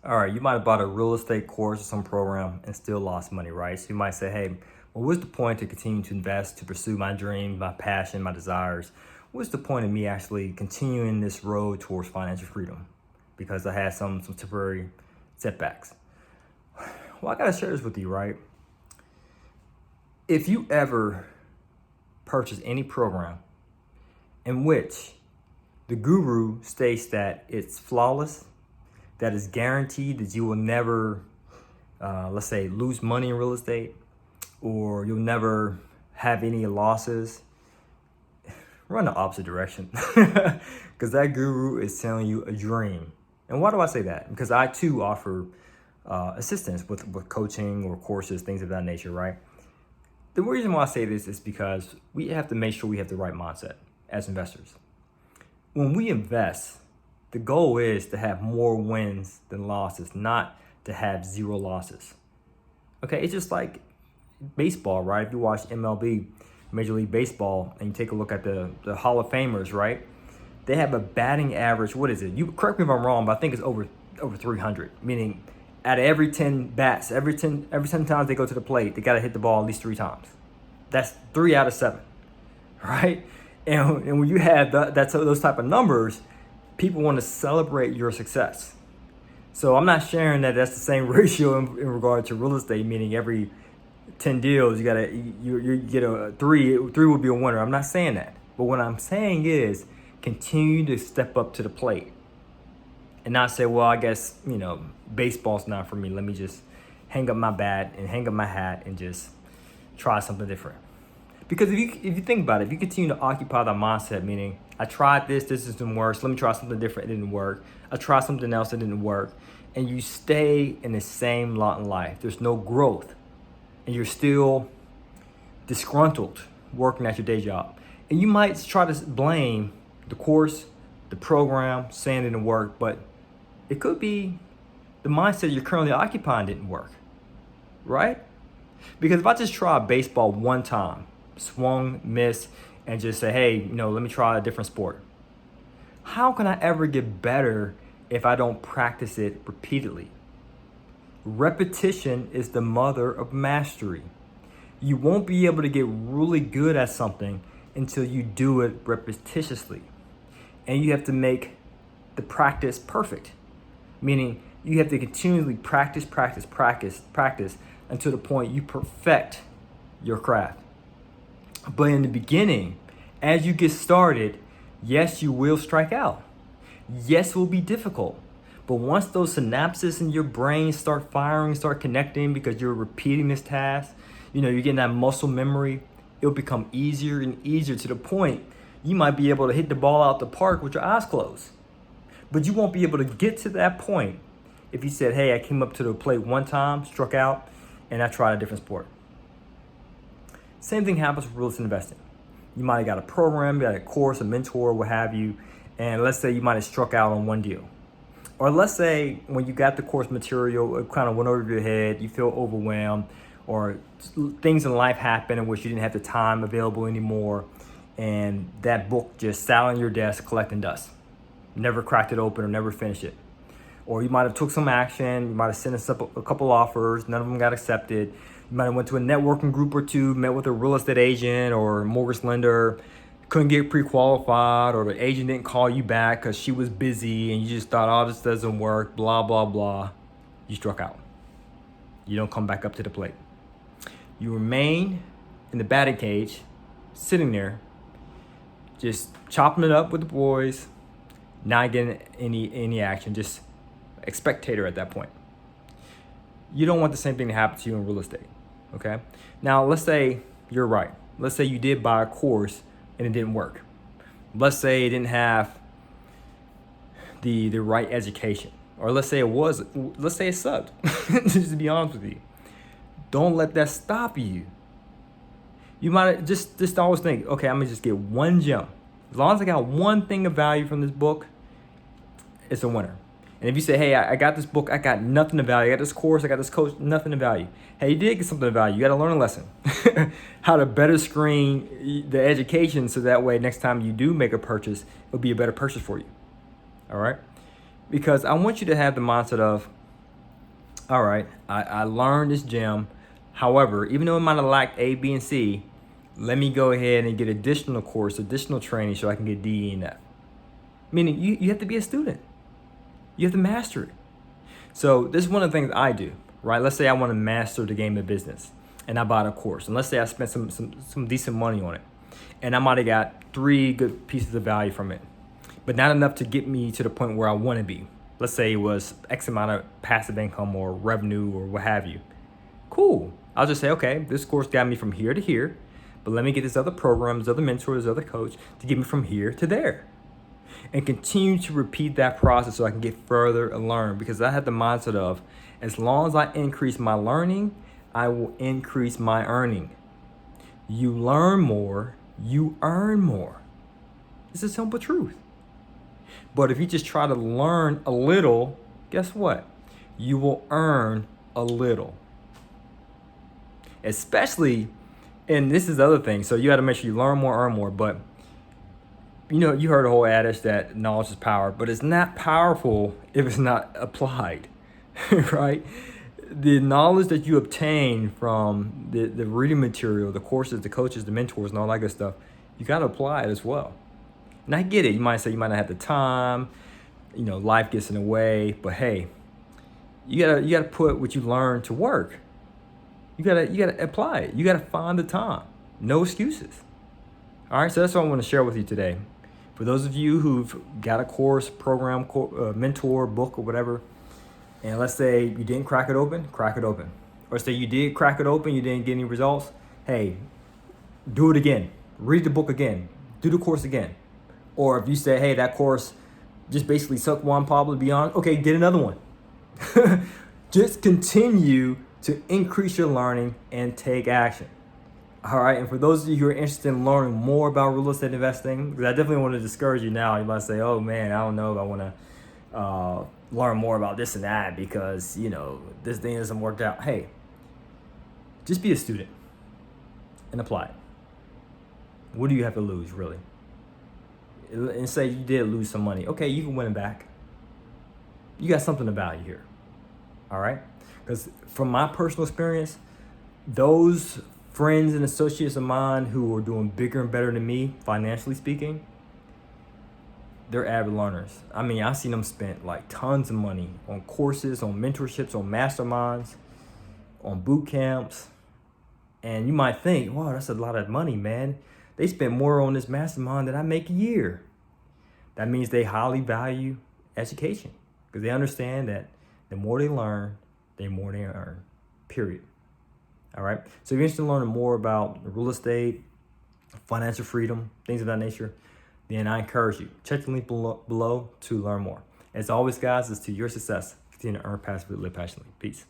All right, you might have bought a real estate course or some program and still lost money, right? So you might say, hey, well, what's the point to continue to invest, to pursue my dream, my passion, my desires? What's the point of me actually continuing this road towards financial freedom? Because I had some temporary setbacks. Well, I gotta share this with you, right? If you ever purchase any program in which the guru states that it's flawless, that is guaranteed that you will never, let's say, lose money in real estate, or you'll never have any losses, run the opposite direction. Because that guru is telling you a dream. And why do I say that? Because I too offer assistance with coaching or courses, things of that nature, right? The reason why I say this is because we have to make sure we have the right mindset as investors. When we invest, the goal is to have more wins than losses, not to have zero losses. Okay, it's just like baseball, right? If you watch MLB, Major League Baseball, and you take a look at the Hall of Famers, right? They have a batting average, what is it? You correct me if I'm wrong, but I think it's over 300, meaning out of every 10 bats, every 10 times they go to the plate, they got to hit the ball at least 3 times. That's 3 out of 7, right? And when you have those type of numbers, people want to celebrate your success. So I'm not sharing that that's the same ratio in regard to real estate, meaning every 10 deals you get a 3 would be a winner. I'm not saying that. But what I'm saying is continue to step up to the plate and not say, well, I guess, baseball's not for me. Let me just hang up my bat and hang up my hat and just try something different. Because if you think about it, if you continue to occupy that mindset, meaning I tried this didn't work, so let me try something different, it didn't work. I tried something else, it didn't work. And you stay in the same lot in life. There's no growth. And you're still disgruntled working at your day job. And you might try to blame the course, the program, saying it didn't work, but it could be the mindset you're currently occupying didn't work, right? Because if I just try baseball one time, swung, miss, and just say, hey, let me try a different sport. How can I ever get better if I don't practice it repeatedly? Repetition is the mother of mastery. You won't be able to get really good at something until you do it repetitiously. And you have to make the practice perfect, meaning you have to continually practice until the point you perfect your craft. But in the beginning, as you get started, yes, you will strike out. Yes, it will be difficult. But once those synapses in your brain start firing, start connecting because you're repeating this task, you're getting that muscle memory, it'll become easier and easier to the point you might be able to hit the ball out the park with your eyes closed. But you won't be able to get to that point if you said, hey, I came up to the plate one time, struck out, and I tried a different sport. Same thing happens with real estate investing. You might have got a program, you got a course, a mentor, what have you, and let's say you might have struck out on one deal. Or let's say when you got the course material, it kind of went over your head, you feel overwhelmed, or things in life happen in which you didn't have the time available anymore, and that book just sat on your desk collecting dust. Never cracked it open or never finished it. Or you might have took some action, you might have sent a couple offers, none of them got accepted. You might have went to a networking group or two, met with a real estate agent or mortgage lender, couldn't get pre-qualified, or the agent didn't call you back because she was busy and you just thought, oh, this doesn't work, blah, blah, blah. You struck out. You don't come back up to the plate. You remain in the batting cage, sitting there, just chopping it up with the boys, not getting any action, just a spectator at that point. You don't want the same thing to happen to you in real estate, okay? Now, let's say you're right. Let's say you did buy a course and it didn't work. Let's say it didn't have the right education. Or let's say it sucked, just to be honest with you. Don't let that stop you. You might just always think, okay, I'm gonna just get one gem. As long as I got one thing of value from this book, it's a winner. And if you say, hey, I got this book, I got nothing of value. I got this course, I got this coach, nothing of value. Hey, you did get something of value. You got to learn a lesson. How to better screen the education so that way next time you do make a purchase, it'll be a better purchase for you. All right? Because I want you to have the mindset of, all right, I learned this gem. However, even though it might have lacked A, B, and C, let me go ahead and get additional course, additional training so I can get D, E, and F. Meaning you have to be a student. You have to master it. So this is one of the things I do, right? Let's say I want to master the game of business and I bought a course. And let's say I spent some decent money on it. And I might have got 3 good pieces of value from it, but not enough to get me to the point where I want to be. Let's say it was X amount of passive income or revenue or what have you. Cool. I'll just say, okay, this course got me from here to here, but let me get this other program, this other mentor, this other coach to get me from here to there. And continue to repeat that process so I can get further and learn, because I had the mindset of, as long as I increase my learning, I will increase my earning. You learn more, you earn more. It's a simple truth. But if you just try to learn a little, guess what? You will earn a little. Especially, and this is the other thing, so you got to make sure you learn more, earn more. But you know, you heard the whole adage that knowledge is power, but it's not powerful if it's not applied, right? The knowledge that you obtain from the reading material, the courses, the coaches, the mentors, and all that good stuff, you got to apply it as well. And I get it. You might say you might not have the time, you know, life gets in the way, but hey, you gotta put what you learn to work. You gotta apply it. You gotta find the time. No excuses. All right, so that's what I want to share with you today. For those of you who've got a course, program, mentor, book, or whatever, and let's say you didn't crack it open, or say you did crack it open, you didn't get any results, hey, do it again. Read the book again. Do the course again. Or if you say, hey, that course just basically sucked one problem beyond, okay, get another one. Just continue to increase your learning and take action. All right, and for those of you who are interested in learning more about real estate investing, because I definitely want to discourage you now. You might say, oh man, I don't know if I want to learn more about this and that because, you know, this thing doesn't work out. Hey, just be a student and apply it. What do you have to lose, really? And say you did lose some money. Okay, you can win it back. You got something of value here. All right? Because from my personal experience, those friends and associates of mine who are doing bigger and better than me, financially speaking, they're avid learners. I mean, I've seen them spend like tons of money on courses, on mentorships, on masterminds, on boot camps. And you might think, wow, that's a lot of money, man. They spend more on this mastermind than I make a year. That means they highly value education because they understand that the more they learn, the more they earn, period. All right. So if you're interested in learning more about real estate, financial freedom, things of that nature, then I encourage you, check the link below to learn more. As always, guys, it's to your success. Continue to earn passively, live passionately. Peace.